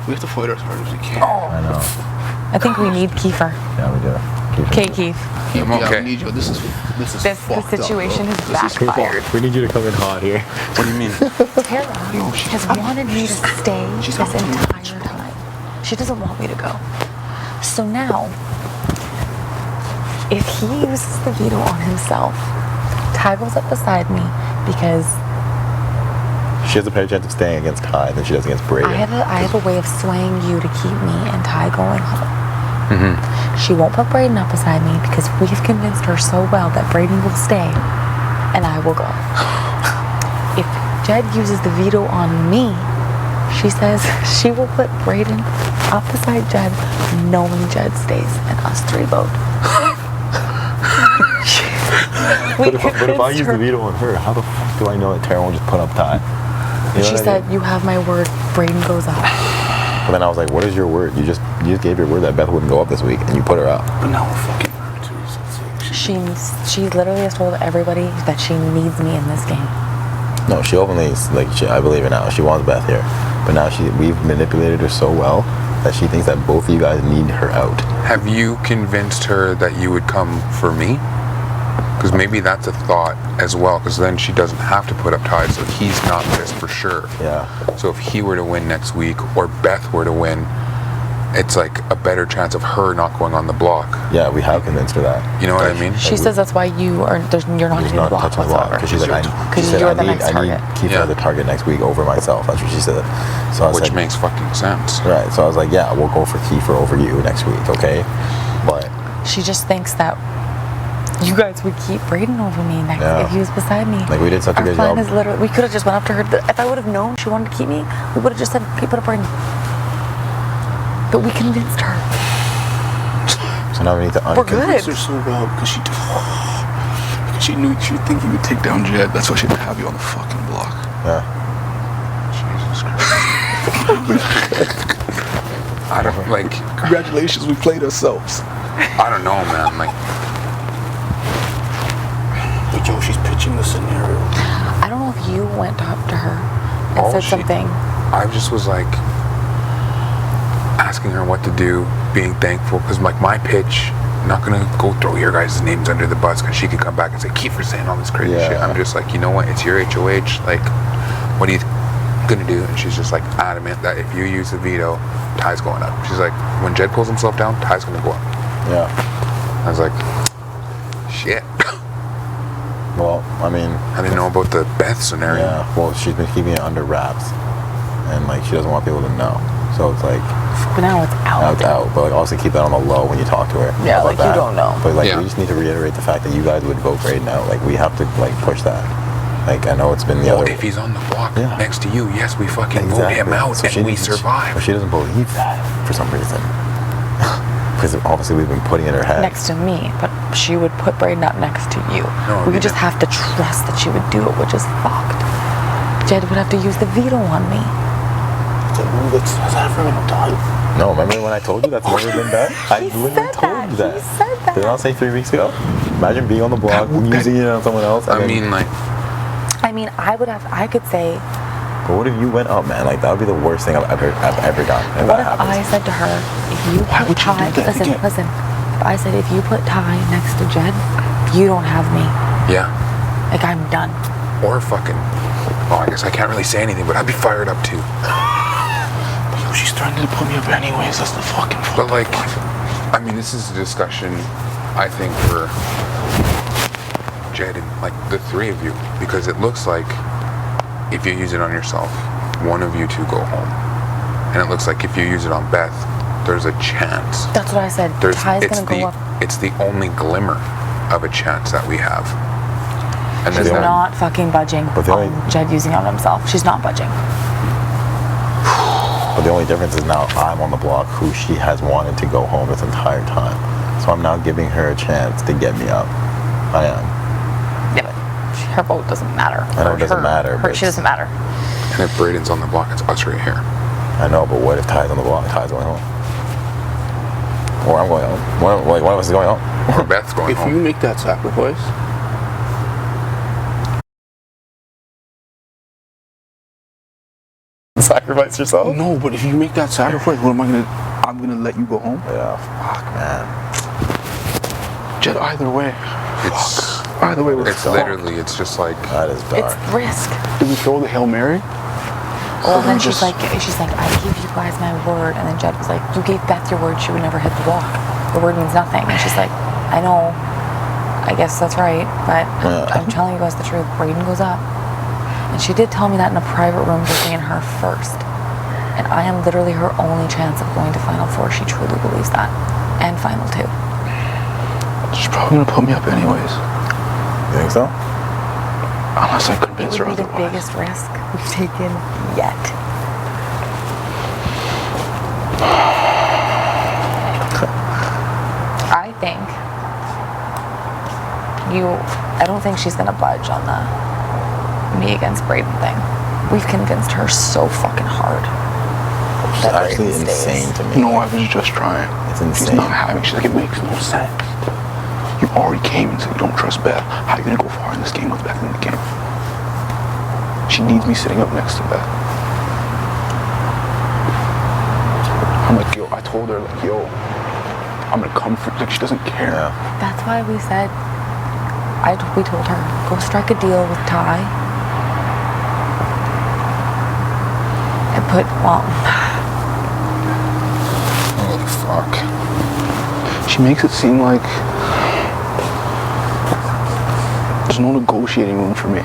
We have to fight as hard as we can. I know. I think we need Kiefer. Yeah, we do. Okay, Keith. I'm okay. I need you. This is The fucked situation up, has bro. This is backfired. We need you to come in hot here. What do you mean? Tera has wanted me to stay this entire time. She doesn't want me to go. So now, if he uses the veto on himself, Ty goes up beside me because She has a better chance of staying against Ty than she does against Brayden. I have a way of swaying you to keep me and Ty going home. She won't put Brayden up beside me because we've convinced her so well that Brayden will stay and I will go. If Jed uses the veto on me, she says she will put Brayden up beside Jed knowing Jed stays and us three vote. But if I use the veto on her, how the fuck do I know that Tera won't just put up Ty? You know She what I said, mean? you have my word, Brayden goes up. But then I was like, what is your word? You just gave your word that Beth wouldn't go up this week, and you put her up. But now we're fucking her too. So it's like She literally has told everybody that she needs me in this game. No, she openly, I believe her now. She wants Beth here. But now we've manipulated her so well that she thinks that both of you guys need her out. Have you convinced her that you would come for me? Because maybe that's a thought as well, because then she doesn't have to put up ties, so he's not pissed for sure. Yeah. So if he were to win next week, or Beth were to win, it's like a better chance of her not going on the block. Yeah, we have convinced her that. You know what I mean? She says that's why you're not hitting the block touching the block. whatsoever. Because she's like, Because you're the next I need target. Kiefer as a target next week over myself. That's what she said. So I was Which like, makes fucking sense. right. So I was like, yeah, we'll go for Kiefer over you next week, okay? But She just thinks that you guys would keep Brayden over me next Yeah. if he was beside me. like we did such a Our good plan job. is literally, we could have just went after her. If I would have known she wanted to keep me, we would have just said, okay, put up Brayden. But we convinced her. So now we need to We're good. convinced her so well because she knew she would think you would take down Jed. That's why she didn't have you on the fucking block. Yeah. Jesus Christ. I don't, like, Congratulations, we played ourselves. I don't know, man. Like, But Joe, she's pitching the scenario. I don't know if you went up to her and all said she- something. I just was like asking her what to do, being thankful, because like my pitch, I'm not gonna go throw your guys' names under the bus because she could come back and say Kiefer's saying all this crazy Yeah. shit. I'm just like, you know what? It's your HOH. Like, what are you gonna do? And she's just like adamant that if you use the veto, Ty's going up. She's like, when Jed pulls himself down, Ty's gonna go up. Yeah. I was like, shit. Well, I mean, I didn't know about the Beth scenario. yeah. Well, she's been keeping it under wraps, and like she doesn't want people to know. So it's like But now it's out. now it's out. But like also keep that on the low when you talk to her. Yeah, about like, you that. don't know. But like Yeah. we just need to reiterate the fact that you guys would vote Brayden out. Like we have to like push that. Like I know it's been the Well, other. if he's on the block Yeah. next to you, yes, we fucking vote him out So and we doesn't- survive. But she doesn't believe that for some reason. Because obviously we've been putting it in her head. Next to me, but she would put Brayden up next to you. No, I We mean just that- have to trust that she would do it, which is fucked. Jed would have to use the veto on me. Has that ever been done? No, remember when I told you that's never been done? I He literally said told that. you that. He said that. Did I not say 3 weeks ago? Imagine being on the block, using it on someone else. And I then- mean, like, I could say, but what if you went up, man? Like that would be the worst thing I've ever done. If what that if happens. I said to her, if you Why put would you Ty, do that listen, again? listen. If I said, if you put Ty next to Jed, you don't have me. yeah. Like, I'm done. Or fucking, well, I guess I can't really say anything, but I'd be fired up too. Yo, she's starting to put me up anyways. That's the fucking But like, I mean, this is a discussion, I think, for Jed and like the three of you, because it looks like if you use it on yourself, one of you two go home. And it looks like if you use it on Beth, there's a chance. That's what I said. Ty's it's gonna go up. It's the only glimmer of a chance that we have. And She's then not fucking budging But the on only- Jed using it on himself. She's not budging. But the only difference is now I'm on the block who she has wanted to go home this entire time. So I'm now giving her a chance to get me up. I am. Yeah, but her vote doesn't matter. I know it doesn't matter, but She doesn't matter. And if Braden's on the block, it's us right here. I know, but what if Ty's on the block? Ty's going home. Or I'm going home. One of us is going home. Or Beth's going If home. you make that sacrifice, Sacrifice yourself? No, but if you make that sacrifice, what am I gonna? I'm gonna let you go home. Yeah, fuck, man. Jed, either way. It's Fuck. Either way, we're it's fucked. literally, it's just like, That is dark. It's risk. Did we throw the Hail Mary? Well, Or then we she's like, I gave you guys my word, and then Jed was like, you gave Beth your word, she would never hit the block. The word means nothing. And she's like, I know, I guess that's right, but I'm telling you guys the truth. Brayden goes up, and she did tell me that in a private room, just me and her first. And I am literally her only chance of going to Final Four. She truly believes that, and Final Two. She's probably gonna put me up anyways, You think so? unless I convince It her would be the otherwise. biggest risk we've taken yet. I think I don't think she's gonna budge on the me against Brayden thing. We've convinced her so fucking hard. It's that actually Brayden stays. insane to me. No, I was just trying. It's She's insane. not having. She's like, it makes no sense. You already came and said you don't trust Beth. How are you gonna go far in this game with Beth in the game? She needs me sitting up next to Beth. I'm like, yo, I told her, like, yo, I'm gonna come for, like, she doesn't care. Yeah. That's why we said, we told her, go strike a deal with Ty. And put, Holy fuck. She makes it seem like there's no negotiating room for me.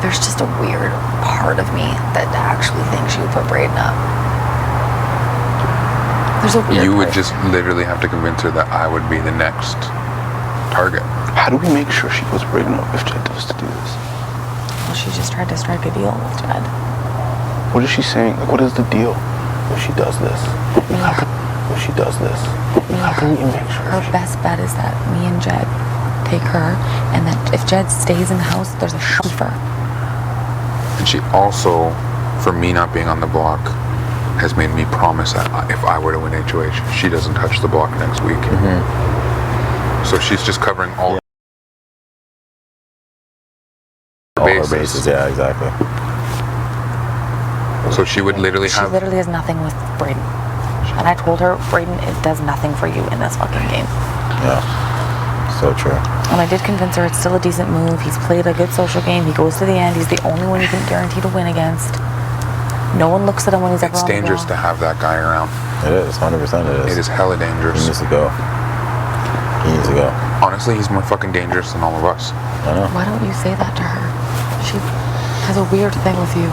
there's just a weird part of me that actually thinks she would put Brayden up. There's a weird You would part. just literally have to convince her that I would be the next target. How do we make sure she puts Brayden up if Jed does to do this? Well, she just tried to strike a deal with Jed. What is she saying? Like, what is the deal if she does this? If she does this, how can we make sure? Her best bet is that me and Jed take her, and that if Jed stays in the house, there's a Kiefer. And she also, for me not being on the block, has made me promise that if I were to win HOH, she doesn't touch the block next week. So she's just covering all All her bases, yeah, exactly. So she would literally She have. literally has nothing with Brayden. And I told her, Brayden, it does nothing for you in this fucking game. Yeah. So true. And I did convince her it's still a decent move. He's played a good social game. He goes to the end. He's the only one you can guarantee to win against. No one looks at him when he's ever It's on the dangerous to block. have that guy around. It is, 100% it is. It is hella He dangerous. needs to go. He needs to go. Honestly, he's more fucking dangerous than all of us. I know. Why don't you say that to her? She has a weird thing with you.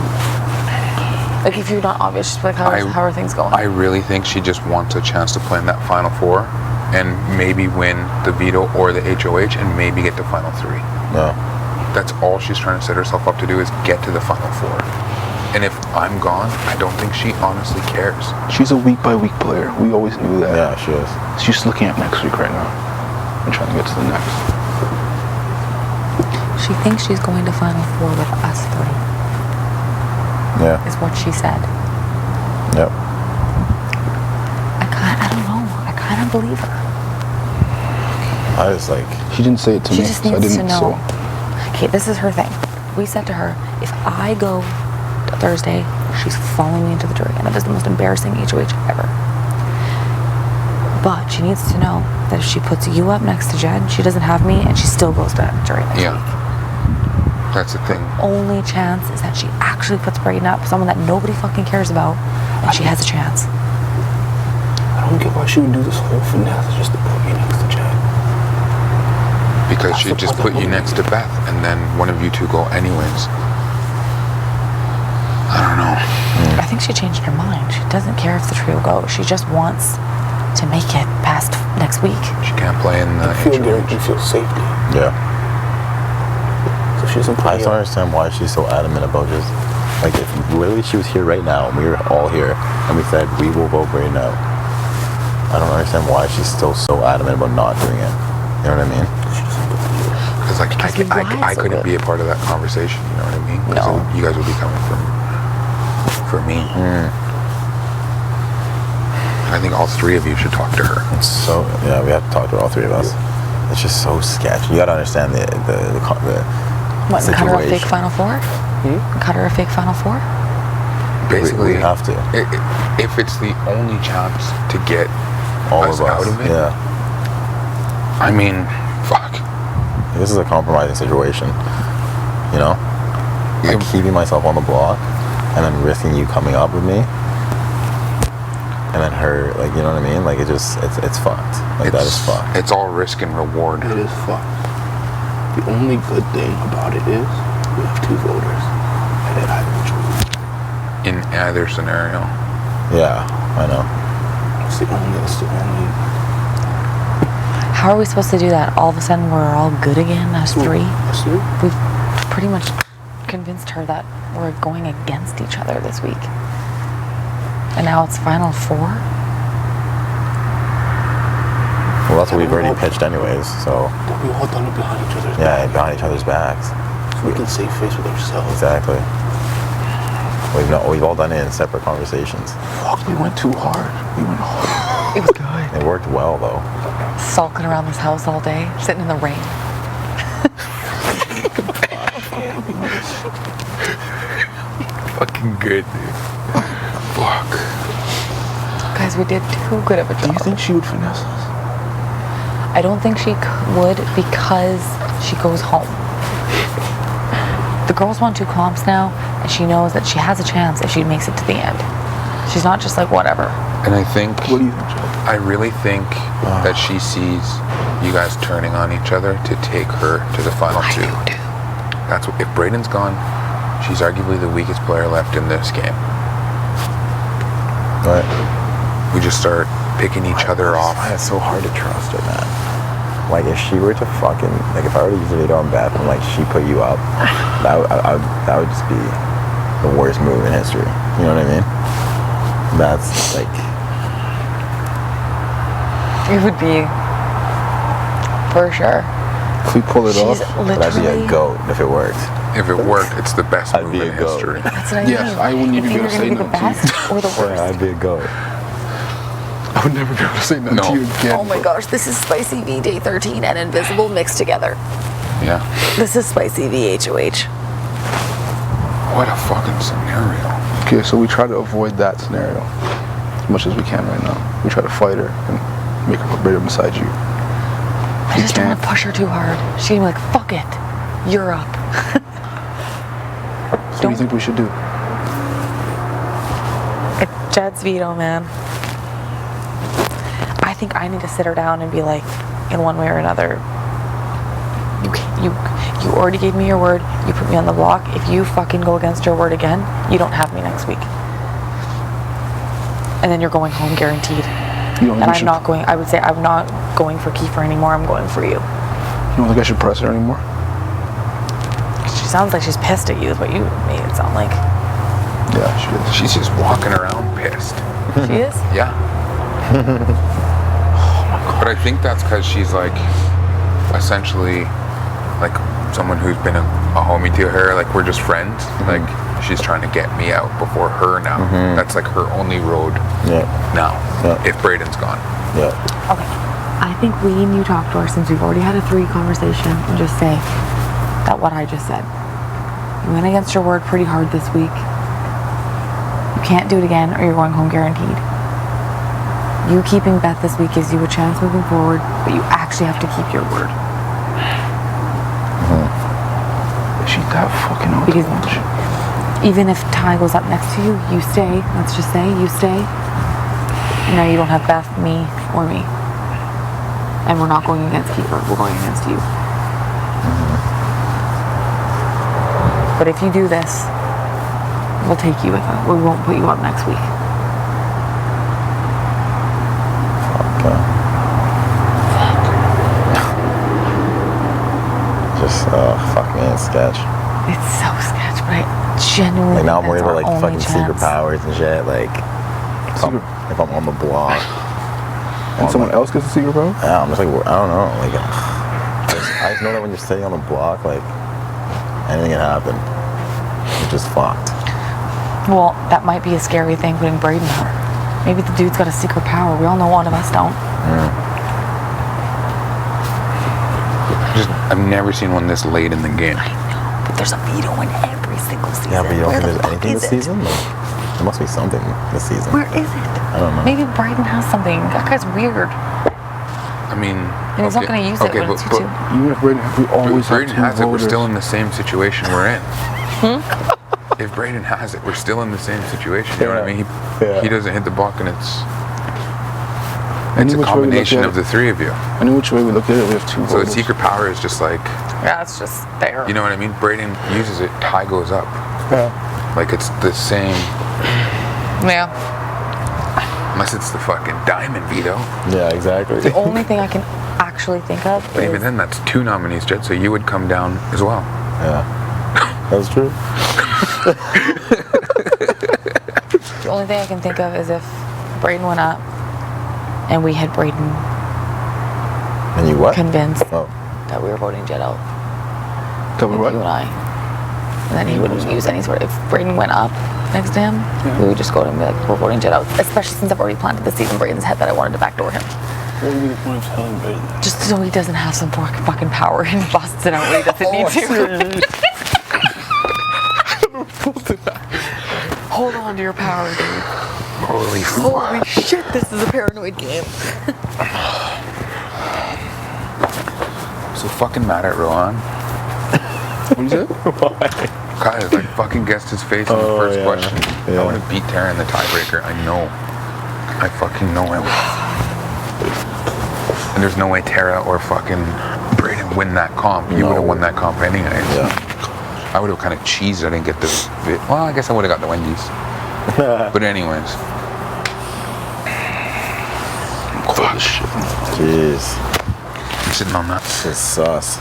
Like, if you're not obvious, she's like, how are things going? I really think she just wants a chance to play in that Final Four and maybe win the veto or the HOH and maybe get to Final 3. No. That's all she's trying to set herself up to do, is get to the Final Four. And if I'm gone, I don't think she honestly cares. She's a week by week player. We always knew that. Yeah, she is. She's just looking at next week right now and trying to get to the next. She thinks she's going to Final Four with us three, Yeah. is what she said. Yep. I don't know. I kind of believe her. I was like, She didn't say it to She me, just so I needs to didn't. know. Okay, this is her thing. We said to her, if I go to Thursday, she's following me into the jury, and it is the most embarrassing HOH ever. But she needs to know that if she puts you up next to Jed, she doesn't have me, and she still goes to jury next Yeah. week. That's the thing. Only chance is that she actually puts Brayden up, someone that nobody fucking cares about, and she has a chance. I don't get why she would do this whole finesse just to put me next to Jed. Because That's she the just part put that you wouldn't- next to Beth, and then one of you two go anyways. I don't know. I think she changed her mind. She doesn't care if the trio goes. She just wants to make it past next week. She can't play in the I feel HOH. guaranteed, feel safety. yeah. So she doesn't I play. just don't understand why she's so adamant about just, like, if literally she was here right now, and we were all here, and we said, we will vote right now. I don't understand why she's still so adamant about not doing it. You know what I mean? Because like Because he I lies a couldn't bit. be a part of that conversation. You know what I mean? 'Cause No. then you guys would be coming for me. I think all three of you should talk to her. So, yeah, we have to talk to all three of us. It's just so sketchy. You gotta understand the What, and cut her a fake situation. Final Four? Cut her a fake Final Four? Basically, we have to. If it's the only chance to get All us of us. out of it, Yeah. I mean, fuck. This is a compromising situation. You know? Like keeping myself on the block and then risking you coming up with me. And then her, like, you know what I mean? Like, it's fucked. Like, that is fucked. It's all risk and reward. It is fucked. The only good thing about it is we have 2 voters. And it either which way. In either scenario. Yeah, I know. It's the only. How are we supposed to do that? All of a sudden we're all good again as 3? That's 3. We've pretty much convinced her that we're going against each other this week. And now it's Final Four? Well, that's what we've already pitched anyways, so. But we all done it behind each other's Yeah, behind each other's backs. So we can save face with ourselves. Exactly. We've all done it in separate conversations. Fuck, we went too hard. We went hard. It was good. It worked well, though. Sulking around this house all day, sitting in the rain. Fucking good, dude. Fuck. Guys, we did too good of a job. Do you think she would finesse us? I don't think she would because she goes home. The girls won 2 comps now, and she knows that she has a chance if she makes it to the end. She's not just like, whatever. And I think, What do you think, Joe? I really think that she sees you guys turning on each other to take her to the final 2. I do. That's what, if Braden's gone, she's arguably the weakest player left in this game. Right. We just start picking each other off. It's so hard to trust her, man. Like, if she were to fucking, like, if I were to use a veto on Beth and, like, she put you up, that would just be the worst move in history. You know what I mean? That's, like... It would be, for sure. If we pull it She's off, That'd be a literally... goat if it worked. If it worked, it's the best I'd move be in a goat. history. That's what I Yes, mean. I wouldn't It's even be able to either say gonna be no the to you. best or the worst. Yeah, I'd be a goat. I would never be able to say no, No. to you again. Oh my gosh, this is Spicy V Day 13 and Invisible mixed together. Yeah. This is Spicy V HOH. What a fucking scenario. Okay, so we try to avoid that scenario as much as we can right now. We try to fight her and make her put Braden beside you. I just don't want to push her too hard. She's gonna be like, fuck it, you're up. So what do you think we should do? It's Jed's veto, man. I think I need to sit her down and be like, in one way or another, you already gave me your word. You put me on the block. If you fucking go against your word again, you don't have me next week. And then you're going home guaranteed. You don't think And we I'm should, not going. I would say I'm not going for Kiefer anymore. I'm going for you. You don't think I should press her anymore? She sounds like she's pissed at you. Is what you made it sound like. Yeah, she is. She's just walking around pissed. She is. Yeah. But I think that's because she's like, essentially, like someone who's been a homie to her. Like we're just friends. Like she's trying to get me out before her now. That's like her only road Yeah. now. Yeah. If Braden's gone. Yeah. Okay. I think we need to talk to her since we've already had a 3 conversation and just say that what I just said. You went against your word pretty hard this week. You can't do it again or you're going home guaranteed. You keeping Beth this week gives you a chance moving forward, but you actually have to keep your word. Is she that fucking out Because to lunch? even if Ty goes up next to you, you stay. Let's just say you stay. And now you don't have Beth, me, or me. And we're not going against Kiefer, we're going against you. But if you do this, we'll take you with us. We won't put you up next week. Okay. Just, fuck me, it's sketch. It's so sketch, but I genuinely Like, now I'm think worried that's about, our like, only fucking secret chance. powers and shit. Like, if I'm on the block. And someone else gets a secret power? Yeah, I'm just like, I don't know. Like, I just know that when you're sitting on the block, like, anything can happen. It's just fucked. Well, that might be a scary thing putting Braden out. Maybe the dude's got a secret power. We all know one of us don't. I've never seen one this late in the game. I know, but there's a veto in every every single season. Yeah, but you don't Where think the there's fuck anything is this it? season? Like, there must be something this season. Where is it? I don't know. Maybe Bryden has something. That guy's weird. I mean, And he's not going to use it when it's you two. Even if Braden, we always have Braden two has it, we're voters. still in the same situation we're in. If Braden has it, we're still in the same situation. You know what I mean? He doesn't hit the block, and it's Any a which way we look combination at of the three of you. Any which way we look at it, we have two So voters. its secret power is just like, Yeah, it's just there. you know what I mean? Braden uses it, tie goes up. Yeah. Like it's the same, Yeah. unless it's the fucking diamond veto. Yeah, exactly. The only thing I can actually think of But is even then, that's two nominees, Jed, so you would come down as well. Yeah. That's true. the only thing I can think of is if Braden went up and we had Braden And you what? convinced Oh. that we were voting Jed out. Tell me You what? and I. And then he wouldn't use any sort of. If Braden went up next to him, we would just go to him and be like, we're voting Jed out. Especially since I've already planted the seed in Braden's head that I wanted to backdoor him. What would be the point of telling Braden that? Just so he doesn't have some fucking power and busts it out when he doesn't need to. Hold on to your power, dude. Holy Holy shit, this is a paranoid game. I'm so fucking mad at Rohan. What is it? God, I fucking guessed his face in the first yeah. question. Yeah. I would have beat Tera in the tiebreaker. I know. I fucking know I would. And there's no way Tera or fucking Braden win that comp. You would have won that comp anyways. Yeah. I would have kind of cheesed I didn't get this bit. Well, I guess I would have got the Wendy's. But anyways. I'm cold as shit. Jeez. I'm sitting on that. This is sus.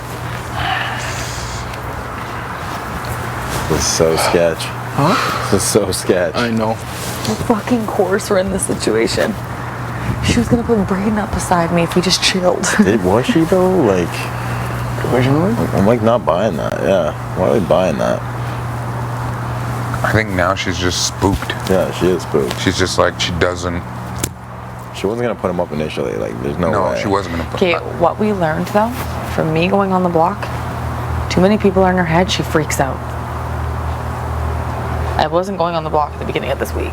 This is so sketch. Huh? This is so sketch. I know. Of fucking course we're in this situation. She was gonna put Braden up beside me if we just chilled. Was she though? Like, Originally? I'm like not buying that. Yeah. Why are we buying that? I think now she's just spooked. Yeah, she is spooked. She's just like, she doesn't. She wasn't gonna put him up initially. Like, there's no way. No, she wasn't going to put Okay, what we learned though, from me going on the block, too many people are in her head, she freaks out. I wasn't going on the block at the beginning of this week,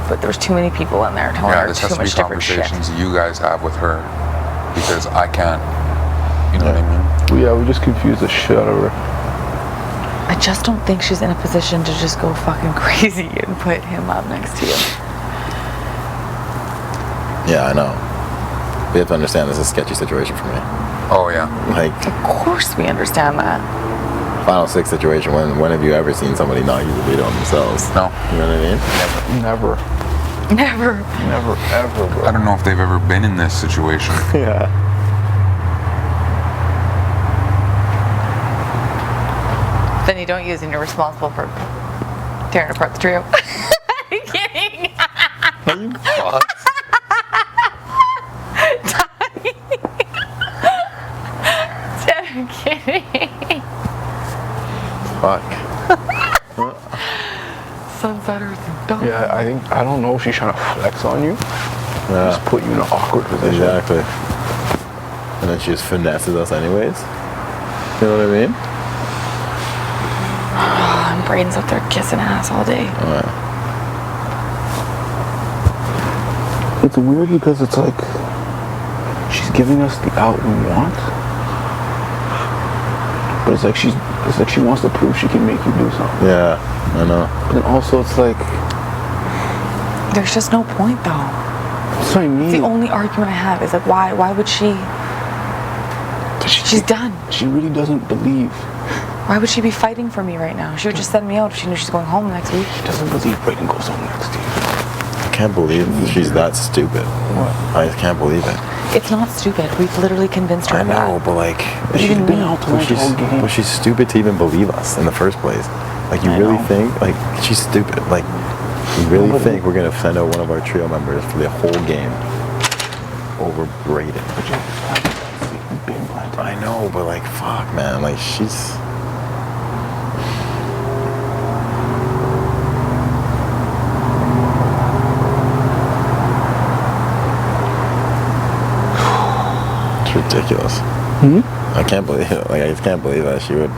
but there was too many people in there telling Yeah, her this too has to be much different shit. conversations you guys have with her because I can't. You know what I mean? Well, yeah, we just confused the shit out of her. I just don't think she's in a position to just go fucking crazy and put him up next to you. Yeah, I know. We have to understand this is a sketchy situation for me. Oh yeah. Like, Of course we understand that. Final Six situation. When have you ever seen somebody not use a veto on themselves? No. You know what I mean? Never. Never. Never, ever, bro. I don't know if they've ever been in this situation. Yeah. Then you don't use and you're responsible for tearing apart the trio. I'm kidding. Are you fucked? I'm kidding. Fuck. Sunsetters and dumb. Yeah, I don't know if she's trying to flex on you. Yeah. Just put you in an awkward position. Exactly. And then she just finesses us anyways. You know what I mean? And Braden's up there kissing ass all day. It's weird because it's like she's giving us the out we want, but it's like she wants to prove she can make you do something. Yeah, I know. But then also it's like There's just no point though. that's what I mean. The only argument I have is like why would she? She's done. She really doesn't believe. Why would she be fighting for me right now? She would just send me out if she knew she's going home next week. She doesn't believe Braden goes home next year. I can't believe she's that stupid. What? I just can't believe it. It's not stupid. We've literally convinced her I of know, that. but like, She's Even been me. out to but watch the whole game. she's stupid to even believe us in the first place. Like, you I really know. think, like, she's stupid. Like, you really Nobody- think we're gonna send out one of our trio members for the whole game over Braden? But you have been planted. I know, but like, fuck, man. Like, she's. It's ridiculous. I can't believe it. Like, I just can't believe that she would